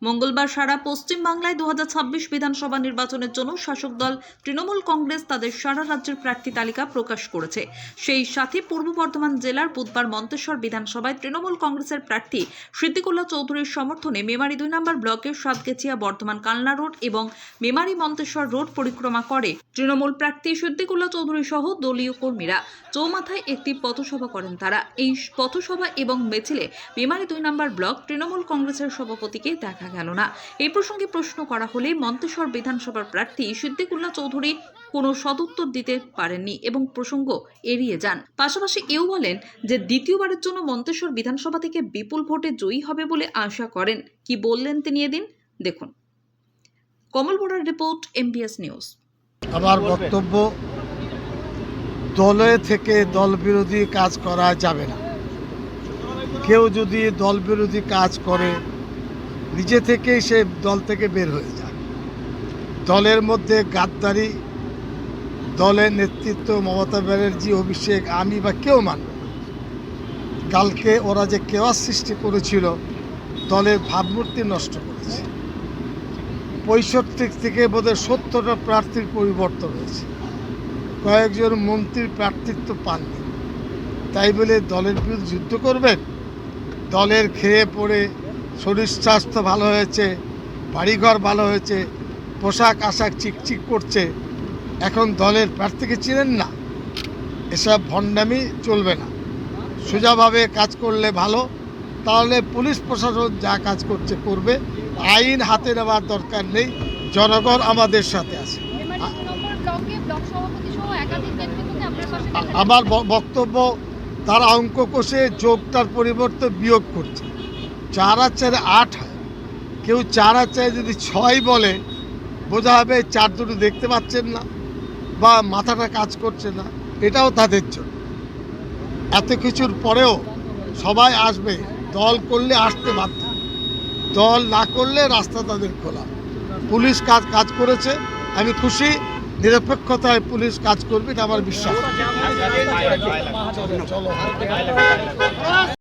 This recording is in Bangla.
মঙ্গলবার সারা পশ্চিম বাংলায় 2026 বিধানসভা নির্বাচনের জন্য শাসক দল তৃণমূল কংগ্রেস তাদের সারা রাজ্যের প্রার্থী তালিকা প্রকাশ করেছে। সেই সাথে পূর্ব বর্ধমান জেলার বুধবার মন্তেশ্বর বিধানসভায় তৃণমূল কংগ্রেসের প্রার্থী সিদ্দিকুল্লাহ চৌধুরীর সমর্থনে মেমারি 2 নম্বর ব্লকের সাতগেছিয়া বর্ধমান কালনা রোড এবং মেমারি মন্তেশ্বর রোড পরিক্রমা করে তৃণমূল প্রার্থী সিদ্দিকুল্লাহ চৌধুরী সহ দলীয় কর্মীরা। চৌমাথায় একটি পথসভা করেন তারা। এই পথসভা এবং মিছিলে মেমারি 2 নম্বর ব্লক তৃণমূল কংগ্রেসের সভাপতিকে দেখা গেল না। এই প্রসঙ্গে প্রশ্ন করা হলে মন্তেশ্বর বিধানসভার প্রার্থী সিদ্দিকুল্লাহ চৌধুরী কোনো সদুত্তর দিতে পারেননি এবং প্রসঙ্গ এড়িয়ে যান। পাশাপাশি এও বলেন যে দ্বিতীয়বারের জন্য মন্তেশ্বর বিধানসভা থেকে বিপুল ভোটে জয়ী হবে বলে আশা করেন। কি বললেন তিনি এদিন দেখুন। কমল বোরার রিপোর্ট, MBS নিউজ। আমার বক্তব্য, দলে থেকে দল বিরোধী কাজ করা যাবে না। কেউ যদি দল বিরোধী কাজ করে নিজে থেকেই সে দল থেকে বের হয়ে যায়। দলের মধ্যে গাদ্দারি, দলের নেতৃত্ব মমতা ব্যানার্জি, অভিষেক, আমি বা কেউ মানব। কালকে ওরা যে কেওয়াস সৃষ্টি করেছিল, দলের ভাবমূর্তি নষ্ট করেছে। 65 থেকে বোধহয় 70টা প্রার্থীর পরিবর্তন হয়েছে। কয়েকজন মন্ত্রীর প্রার্থিত্ব পাননি। তাই বলে দলের বিরুদ্ধে যুদ্ধ করবেন? দলের খেয়ে পড়ে শরীর স্বাস্থ্য ভালো হয়েছে, বাড়িঘর ভালো হয়েছে, পোশাক আশাক চিকচিক করছে, এখন দলের প্রার্থীকে চিনেন না? এসব ভণ্ডামি চলবে না। সোজাভাবে কাজ করলে ভালো। তাহলে পুলিশ প্রশাসন যা কাজ করছে করবে, আইন হাতে নেওয়ার দরকার নেই। জনগণ আমাদের সাথে আছে। আমার বক্তব্য, তারা অঙ্ক কষে যোগটার পরিবর্তে বিয়োগ করছে। 4 আর 4 8 হয়। কেউ 4 আর 4 যদি 6 বলে, বোঝা হবে 4 দুটো দেখতে পাচ্ছেন না বা মাথাটা কাজ করছে না। এটাও তাদের জন্য। এত কিছুর পরেও সবাই আসবে। দল করলে আসতে বাধ্য, দল না করলে রাস্তা তাদের খোলা। পুলিশ কাজ করেছে, আমি খুশি। নিরপেক্ষতায় পুলিশ কাজ করবে, এটা আমার বিশ্বাস।